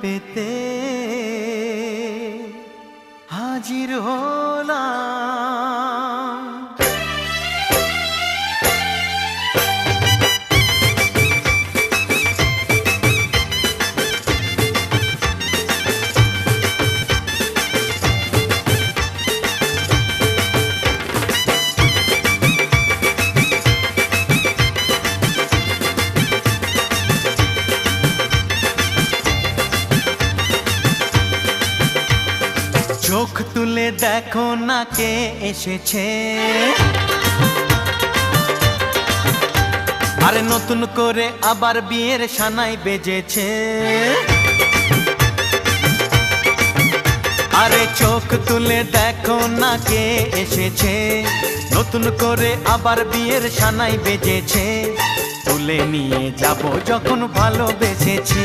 পেতে হাজির হলাম। চোখ তুলে দেখো না কে এসেছে, আরে নতুন করে আবার বিয়ের সানাই বেজেছে। আরে চোখ তুলে দেখো না কে এসেছে, নতুন করে আবার বিয়ের সানাই বেজেছে। তুলে নিয়ে যাব যখন ভালোবেসেছি।